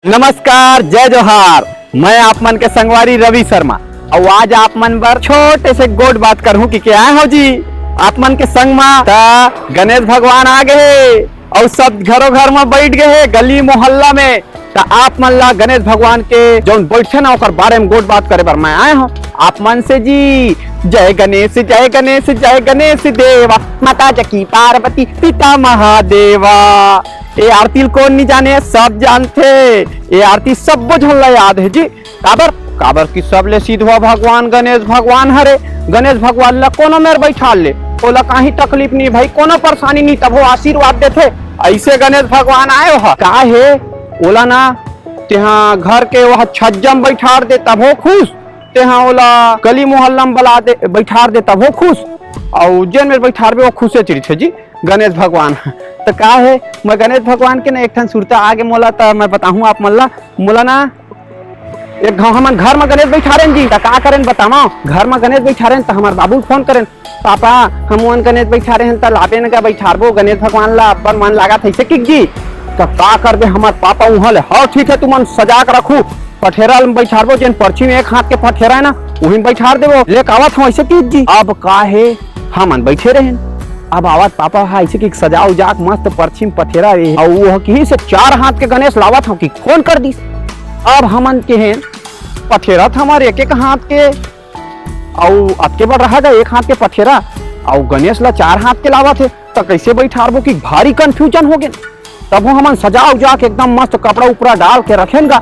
नमस्कार, जय जोहार। मैं आप मन के संगवारी रवि शर्मा और आज आप मन बर छोटे से गोट बात करूं कि क्या हो जी। आप मन के संग में गणेश भगवान आ गए और सब घरों घर में बैठ गए गली मोहल्ला में। तो आप मन ला गणेश भगवान के जो बैठे ना ओकर बारे में गोट बात करे बर मैं आए हूँ आप मन से जी। जय गणेश जय गणेश जय गणेश देवा, माता जकी पार्वती पिता महादेवा। ये आरती कौन नहीं जाने, सब जानते। ये आरती सब बुझल याद है जी। काबर काबर की सब ले सीधवा भगवान गणेश भगवान हरे। गणेश भगवान ला कोनो मेर बैठा ले, ओला कहीं तकलीफ नहीं भाई, कोनो परेशानी नहीं, तब वो आशीर्वाद देते। ऐसे गणेश भगवान आए हो का है ओला ना तेहा घर के वह छज्जम बैठार दे तब हो खुश, तेहा ओला गली मोहल्ला में बला दे बैठार दे तब हो खुश, और जेन में बैठार वो खुशे चिड़ी थे जी गणेश भगवान। तो का है मैं गणेश भगवान के ना एक ठन सुरता आगे मोला तो मैं बताऊँ आप मोला ना एक गाँव हम घर में गणेश बैठा रहे जी। तो का करें बताओ, घर में गणेश बैठा रहे तो हमारे बाबू फोन करें, पापा हम गणेश बैठा रहे हैं तो लाबे न का बैठाबो गणेश भगवान ला अपन मन लगा थे कि जी। तो का कर दे हमारे पापा वहाँ ले, हाँ ठीक है तुम सजा कर रखू, पठेरा में बैठाबो जेन पर्ची में एक हाथ के पठेरा है ना वही बैठा देवो ले आवत हूँ ऐसे की जी। अब का है हम बैठे रहे, अब आवत पापा है ऐसे की सजा उजा मस्त पर्ची में पठेरा और वो की से 4 हाथ के गणेश लावत हूँ कि फोन कर दी। अब हमन के हैं पठेरा था हमारे एक हाथ के और अबके बार रहा गया एक हाथ के पठेरा और गणेश ला 4 हाथ के लावा थे। तो कैसे बैठाबो कि भारी कंफ्यूजन हो गए। तब वो हमन सजा उजा के एकदम मस्त कपड़ा उपड़ा डाल के रखेगा।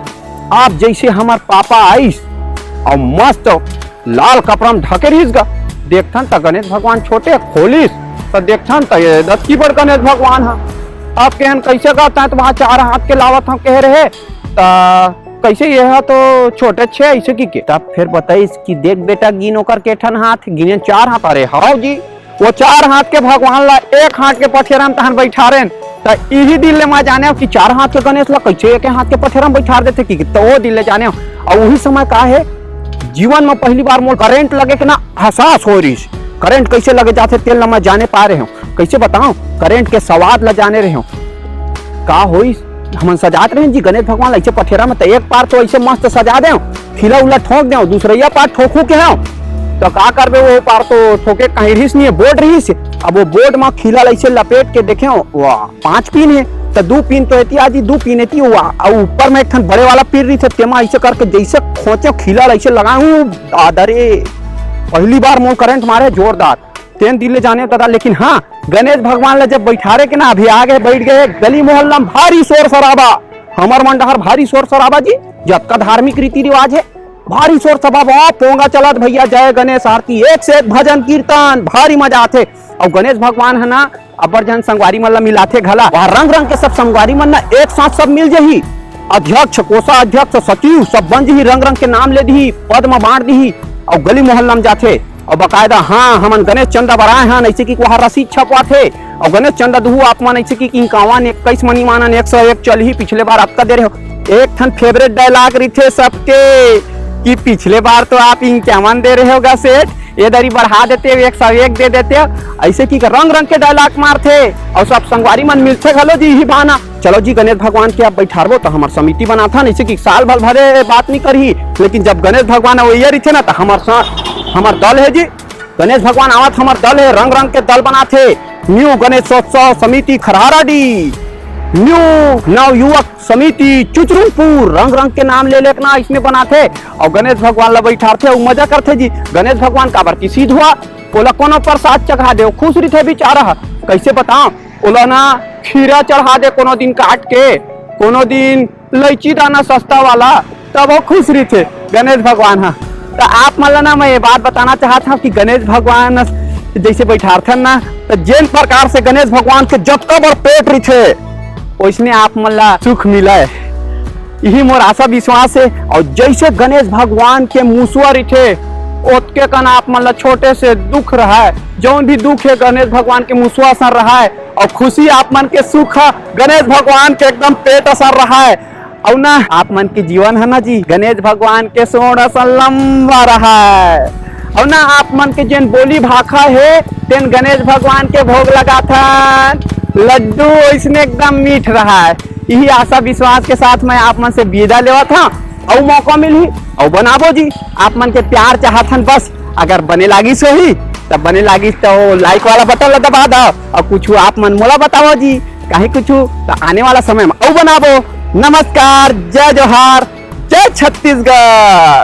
आप जैसे हमार पापा आईस और मस्त लाल कपड़ा में ढके रहीस गा, देखथन तो गणेश भगवान छोटे खोलिस तो देखथन तो ये 10 की बड़ गणेश भगवान है। अब कहन कैसे गाता है तो वहाँ 4 हाथ के लावत हम कह रहे कैसे ये है तो छोटे छे ऐसे की के। तब फिर बताइस कि देख बेटा गिनो कर के ठन हाथ गिने 4 हाथ। अरे हाँ जी, वो 4 हाथ के भगवान ला एक हाथ के पठेरा में तहन बैठा रहे। तो यही दिल ले मैं जाने कि 4 हाथ के गणेश ला कैसे एक हाथ के पठेरा में बैठा देते कि तो वो दिल ले जाने। और वही समय का है जीवन में पहली बार मोर करंट लगे कि ना एहसास हो रही। करंट कैसे लगे जाते तेल मैं जाने पा रहे हूँ, कैसे बताऊं करंट के स्वाद ला जाने रहे हूँ। का होई हम सजाते रहे जी गणेश भगवान ऐसे पठेरा में, तो एक पार तो ऐसे मस्त सजा दे खिला उला ठोक दे, दूसरा पार ठोकू के है तो का करबे वो पार तो ठोके कहीं रहीस नहीं बोर्ड रहीस। अब वो बोर्ड में खिला ऐसे लपेट के देखे वाह 5 पिन है तो 2 पिन तो एती आजी 2 पिन एती और ऊपर में एक ठन बड़े वाला पिन रही थे तेमा ऐसे करके जैसे खोचे खिला ऐसे लगाऊं दादरे पहली बार मोर करंट मारे जोरदार तेन दिले जाने दादा। लेकिन हाँ गणेश भगवान ले जब बैठारे के ना अभी आगे बैठ गए गली मोहल्ला में भारी शोर शराबा, हमर मंडहर भारी शोर शराबा जी। जब का धार्मिक रीति रिवाज है भारी शोर शराबा पोंगा चलत भैया, जय गणेश आरती एक से एक भजन कीर्तन भारी मजा आते। और गणेश भगवान है ना अबर जन संगवारी मन ला मिलाते घला, वहाँ रंग रंग के सब संगवारी मन ना एक साथ सब मिल जही, अध्यक्ष कोषाध्यक्ष सचिव सब बन जही, रंग रंग के नाम ले दी, पद में बांट दी और गली मोहल्ला में जाते। और बकायदा हाँ हमन गणेश चंदा बनाए हैं ऐसे की वहाँ रसीद छपवा थे और गणेश चंदा दुहू आप मन ऐसे की 21 मनी मानन 101 चल ही पिछले बार आपका दे रहे हो। एक ठन फेवरेट डायलॉग रही थे सबके कि पिछले बार तो आप 51 दे रहे होगा सेठ, ये दरी बढ़ा देते 101 दे देते, ऐसे की रंग रंग के डायलॉग मारते और सब संगवारी मन मिलते घलो जी ही बहाना। चलो जी गणेश भगवान के आप बैठाबो तो हमार समिति बना था ऐसे की साल भर भरे बात नहीं करी, लेकिन जब गणेश भगवान वही थे ना तो हमार दल है जी गणेश भगवान आवत हमार दल है, रंग रंग के दल बनाते। न्यू गणेशोत्सव समिति खरहाराडी, न्यू नव युवक समिति चुचरुनपुर, रंग रंग के नाम ले लेना इसमें बनाते और गणेश भगवान ला बैठाते और मजा करते जी। गणेश भगवान का बार सीध हुआ ओला कोनो प्रसाद चढ़ा दे खुश रही थे बेचारा, कैसे बताओ ओला ना खीरा चढ़ा दे कोनो दिन काट के, कोनो दिन इलायची दाना सस्ता वाला, तब वो खुश रही थे गणेश भगवान। हाँ तो आप मतलब ना मैं ये बात बताना चाहता हूँ कि गणेश भगवान जैसे बैठाते ना तो जिन प्रकार से गणेश भगवान के जब तक और पेट रही थे उसने आप मला सुख मिला है, यही मोर आशा विश्वास है। और जैसे गणेश भगवान के मुसवा रही थे ओतके कन आप मतलब छोटे से दुख रहा है, जो भी दुख है गणेश भगवान के मुसवा असर रहा है और खुशी आप मन के सुख गणेश भगवान के एकदम पेट असर रहा है। और ना आप मन के जीवन है ना जी गणेश भगवान के सोड़ असर लंबा रहा है। और ना आप मन के जिन बोली भाखा है तेन गणेश भगवान के भोग लगा था लड्डू इसने एकदम मीठ रहा है। यही आशा विश्वास के साथ मैं आप मन से विदा लेवा था और मौका मिली और बनाबो जी। आप मन के प्यार चाहतन बस अगर बने लागी सो ही तब बने लागी तो लाइक वाला बटन ला दबा दो और कुछ आप मन मोला बताओ जी कहीं कुछ तो आने वाला समय में और बनाबो। नमस्कार, जय जोहार, जय छत्तीसगढ़।